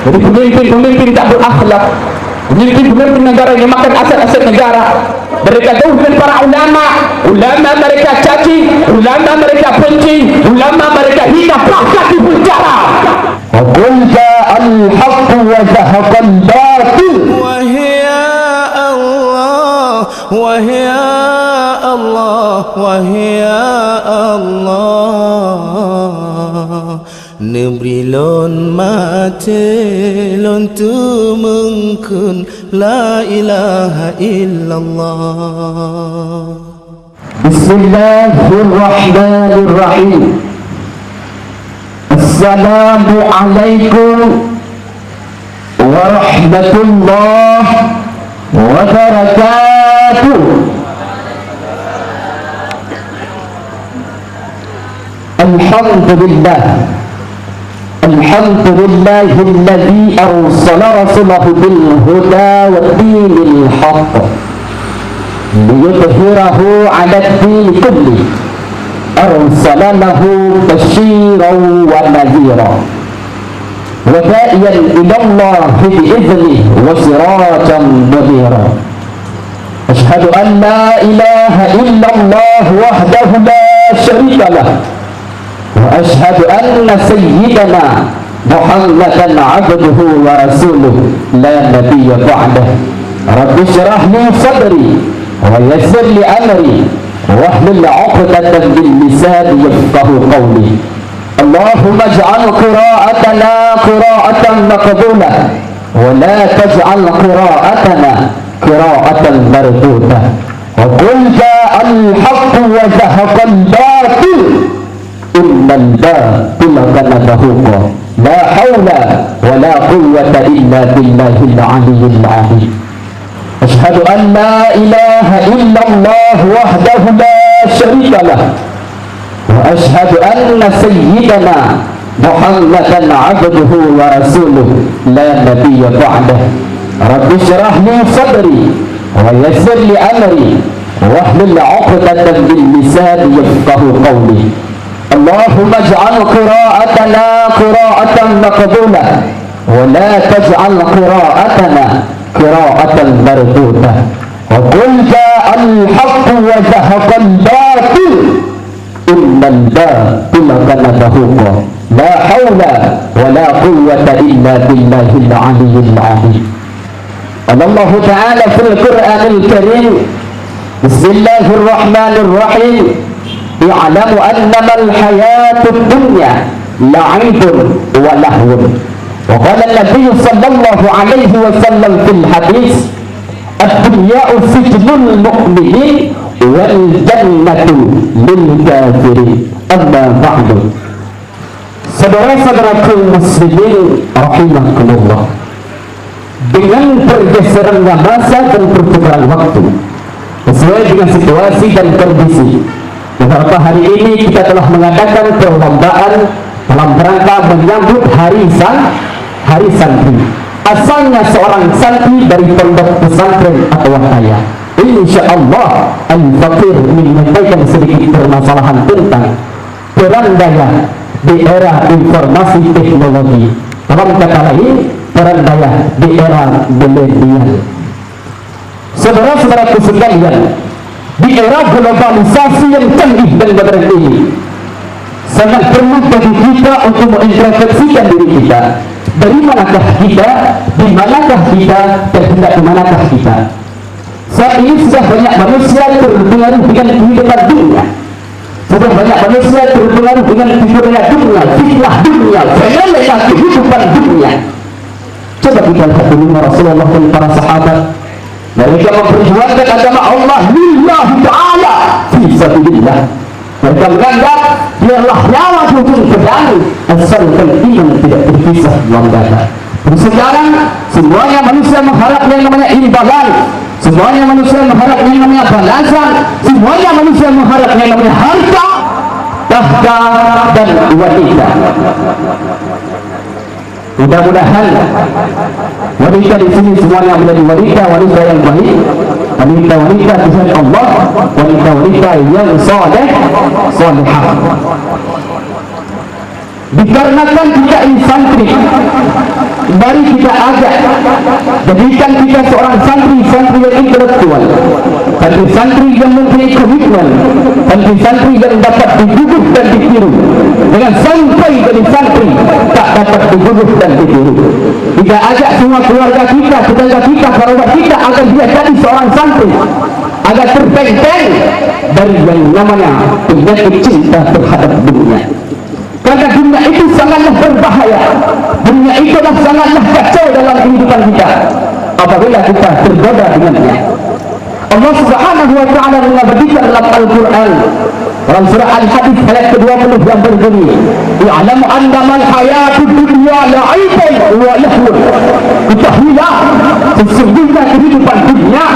Jadi pemimpin tak berakhlak, pemimpin negara yang makan aset-aset negara. Mereka jauh dengan para ulama mereka caci, ulama mereka benci, ulama mereka hina, bahkan di penjara. وَقُلْ جَاءَ الْحَقُّ وَزَهَقَ الْبَاطِلُ وَهِيَ اللَّهُ وَهِيَ اللَّهُ وَهِيَ اللَّهُ Nebrilon matelon tu mengkun la ilaha illallah. Bismillahirrahmanirrahim. Assalamualaikum warahmatullahi wabarakatuh. Alhamdulillah. Alhamdulillahilladzi arsala rasulahu bil huda wa dinil haqq liyudhhirahu 'ala ad-din kulli. Arsala lahu basyiran wa nadhira wa da'iyan ila Allah bi'idhnihi wa sirajan munira. Ashhadu an la ilaha illallah wahdahu la syarika lahu وأشهد أن سيدنا محمدا عبده ورسوله لا نبي بعده. رب اشرح لي صدري ويسر لي أمري واحلل عقدة من لساني يفقهوا قولي. اللهم اجعل قراءتنا قراءة مقبولة ولا تجعل قراءتنا قراءة مردودة. وقل جاء الحق وزهق الباطل innal batila kana zahuqa. La haula wala quwwata illa billahil aliyyil azim. Asyhadu an la ilaha illallah wahdahu la syarika lah wa asyhadu anna sayyidana Muhammadan abduhu wa rasuluhu la nabiyya ba'dah. Rabbi syrah li sadri wa yassir li amri wahlul 'uqdatan min lisani yafqahu qawli. Allahumma ij'al qira'atana qira'atan maqbulah wa la taj'al qira'atana qira'atan mardudah. Wa qul ja'al haqq wa zahaqal batil innal batila kana zahuqa. La hawla wa la quwwata illa billahil aliyyil azim. Allah Ta'ala fil Qur'anil Karim. Bismillahirrahmanirrahim. I'lamu annama al-hayatud dunya la'ibun wa lahwun. Wa qala an-nabiy sallallahu alaihi wasallam fil hadis ad-dunya'u sijnul mu'minin wal jannatu lil kafirin. Amma ba'du. Saudara-saudaraku muslimin rahimakumullah, dengan pergeserannya masa dan pertukaran waktu sesuai dengan situasi dan kondisi, beberapa hari ini kita telah mengadakan perlombaan dalam rangka menyambut hari santri. Asalnya seorang santri dari pondok pesantren Atwahaya. InsyaAllah Al-Fakir menyampaikan sedikit permasalahan tentang peran daya di era informasi teknologi. Dalam kata lain, peran daya di era milenial. Saudara-saudaraku sekalian, di era globalisasi yang canggih dan modern ini, sangat perlu bagi kita untuk mengintrospeksikan diri kita. Dari manakah kita, di manakah kita, dan hendak ke manakah kita. Saat ini sudah banyak manusia terpengaruh dengan kehidupan dunia. Sudah banyak manusia terpengaruh dengan kehidupan dunia, fitnah dunia, fenomena kehidupan dunia. Coba kita lihat dulu Rasulullah dan para sahabat. Mereka memperjuangkan agama Allah lillahi ta'ala fi sabilillah. Mereka menganggap biarlah nyawa ujung pedang, asalkan iman tidak terpisah dalam dada. Dan sekarang semuanya manusia mengharap yang namanya imbalan, semuanya manusia mengharap yang namanya balasan, semuanya manusia mengharap yang namanya harta, tahta dan wanita. Mudah-mudahan wanita di sini semuanya menjadi wanita yang baik, wanita Tuhan Allah, wanita yang saleh, salihah. Dikarenakan jika ini santri mari kita ajak, jadikan kita seorang santri-santri yang intelektual, santri-santri yang mempunyai komitmen, santri-santri yang dapat diguguh dan ditiru. Dengan sampai jadi santri tak dapat diguguh dan ditiru. Kita ajak semua keluarga kita, tetangga kita, kerabat kita agar dia jadi seorang santri, agar terbenteng dari yang namanya penyakit cinta terhadap dunia. Karena dunia itu sangatlah berbahaya, dunia itu sangatlah kacau dalam kehidupan kita apabila kita tergoda dengannya. Allah Subhanahu wa ta'ala mengabadikan dalam Al-Quran dalam surah Al-Hadid ayat ke-20 yang berbunyi, "Ya'lamu annamal hayatud dunya la'ibun wa lahwun." Ketahuilah sesungguhnya kehidupan dunia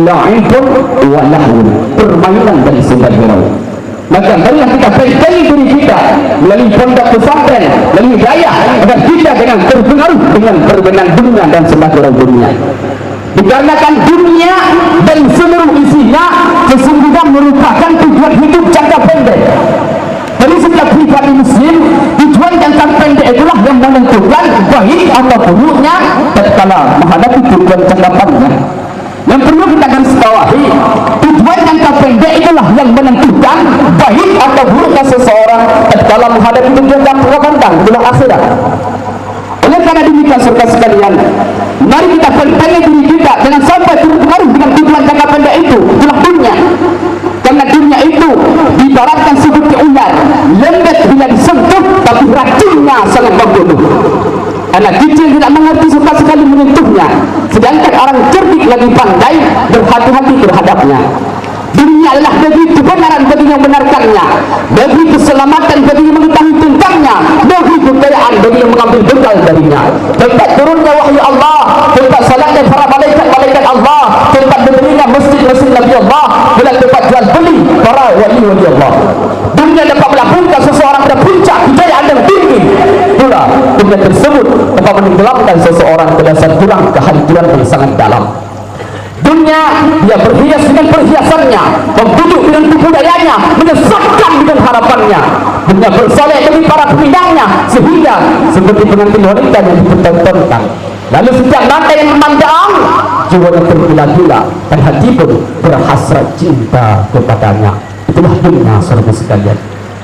la'ibun wa lahwun, permainan dan sembah-sembah. Maka marilah kita bentengi diri kita melalui pondok pesantren, melalui daya, agar kita jangan terpengaruh dengan perbenang dunia dan sembah-sembah dunia. Dikarenakan dunia dan seluruh isinya sesungguhnya merupakan tujuan hidup jangka pendek. Dari setiap pribadi muslim, tujuan jangka pendek itulah yang menentukan baik atau buruknya tatkala menghadapi tujuan jangka panjang. Yang perlu kita garis bawahi, tujuan jangka pendek itulah yang menentukan baik atau buruknya seseorang tatkala menghadapi tujuan jangka panjang, itulah akhirat. Oleh karena demikian saudara sekalian, mari kita bentengi diri kita jangan sampai terpengaruh dengan tujuan jangka pendek itu, itulah dunia. Karena dunia itu ibaratkan seperti ular, lembut bila disentuh tapi racunnya sangat membunuh. Anak kecil tidak mengerti, suka sekali menyentuhnya, sedangkan orang cerdik lagi pandai berhati-hati terhadapnya. Dunia adalah negeri kebenaran bagi yang benarkannya, negeri keselamatan bagi yang mengetahui tentangnya, negeri kekayaan bagi yang mengambil bekal darinya, tempat turunnya wahyu Allah, tempat salatnya para malaikat-malaikat Allah, tempat berdirinya masjid-masjid Nabi Allah, dan tempat jual beli para wali-wali Allah. Dunia dapat melakukan seseorang pada puncak kejayaan yang tinggi, pula dunia tersebut dapat menenggelamkan seseorang ke dasar jurang kehancuran yang sangat dalam. Dunia dia berhias dengan perhiasannya, membujuk dengan tipu dayanya, menyesatkan dengan harapannya. Dunia bersolek bagi para pemidangnya, sehingga seperti pengantin wanita yang dipertontonkan. Lalu setiap mata yang memandang, jiwanya tergila-gila dan hati pun berhasrat cinta kepadanya. Itulah dunia saudara sekalian.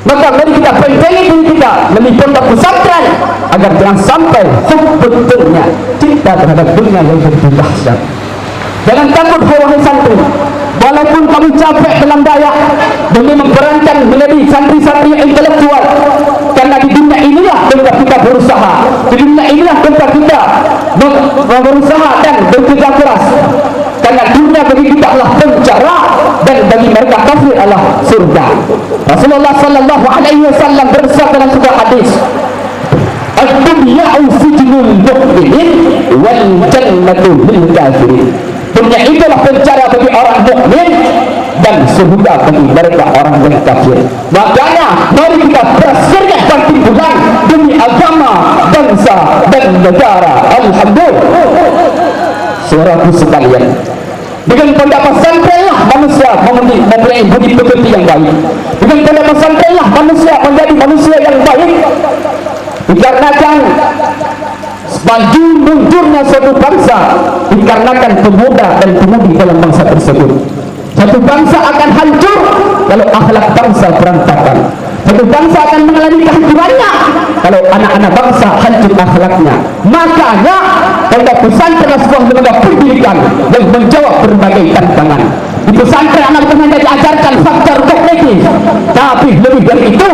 Maka mari kita bentengi diri kita melalui pondok pesantren agar jangan sampai sebetulnya cinta terhadap dunia yang begitu dahsyat. Jangan takut wahai santri, walaupun kamu capek dalam daya demi memperankan menjadi santri-santri yang intelektual, karena di dunia inilah tempat kita berusaha, di dunia inilah tempat kita berusaha dan bekerja keras. Karena dunia bagi kita adalah penjara dan bagi mereka kafir adalah surga. Rasulullah sallallahu alaihi wasallam bersabda dalam sebuah hadis, "Ad-dunya sijnul mu'minin wal jannatu lil kafirin." Dunia itulah penjara bagi orang mukmin dan surga bagi mereka orang yang kafir. Makanya mari kita berserikat banting tulang demi agama, bangsa dan negara. Alhamdulillah. Saudaraku sekalian, dengan pondok pesantrenlah manusia mempunyai budi pekerti yang baik. Dengan pondok pesantrenlah manusia menjadi manusia yang baik. Dikarenakan baju mundurnya suatu bangsa dikarenakan pemuda dan pemudi dalam bangsa tersebut. Satu bangsa akan hancur kalau akhlak bangsa berantakan. Satu bangsa akan mengalami kehancurannya kalau anak-anak bangsa hancur akhlaknya. Makanya pondok pesantren adalah sebuah lembaga pendidikan yang menjawab berbagai tantangan. Di pesantren anak bukan hanya diajarkan faktor kognitif, tapi lebih dari itu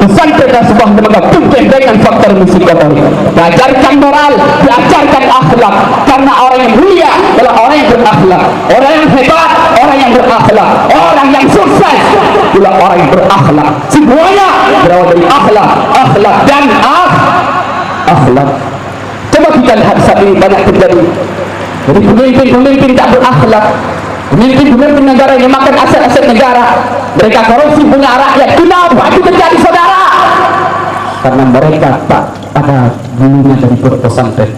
pesantren adalah sebuah lembaga pendidikan faktor psikomotorik. Diajarkan moral, diajarkan akhlak, karena orang yang mulia adalah orang yang berakhlak, orang yang hebat, orang yang berakhlak, orang yang sukses adalah orang yang berakhlak. Semuanya berawal dari akhlak, akhlak dan akhlak. Coba kita lihat saat ini banyak terjadi. Jadi pemimpin-pemimpin tak berakhlak, pemimpin-pemimpin negara yang makan aset-aset negara, mereka korupsi punya rakyat. Kenapa itu terjadi saudara? Karena mereka tak ada dulunya dari pondok pesantren.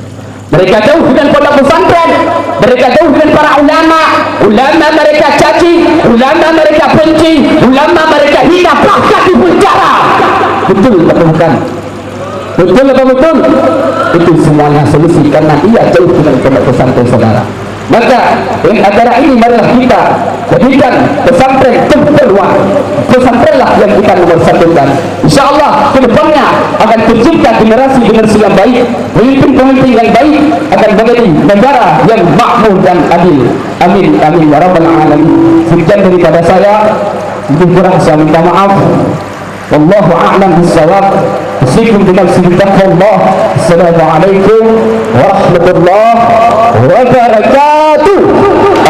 Mereka jauh dengan pondok pesantren, mereka jauh dengan para ulama. Ulama mereka caci, ulama mereka benci, ulama mereka hina, bahkan di penjara. Betul atau bukan? Betul apa betul? Itu semuanya solusi karena ia jauh dengan pondok pesantren saudara. Maka dengan acara ini marilah kita jadikan pesantren terpeluang. Pesantrenlah yang kita nomor satukan. InsyaAllah kedepannya akan tercipta generasi-generasi yang baik, pemimpin-pemimpin yang baik akan menjadi negara yang makmur dan adil. Amin amin ya rabbal alamin. Sekian daripada saya, lebih kurang saya minta maaf. Wallahu a'lam bissawab. Usikum binafsi bittaqwallah. Assalamualaikum warahmatullahi wabarakatuh.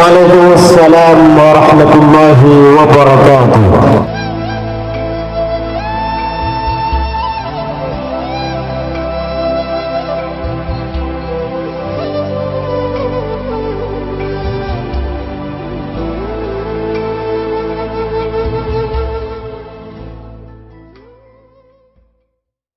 Waalaikumsalam warahmatullahi wabarakatuh.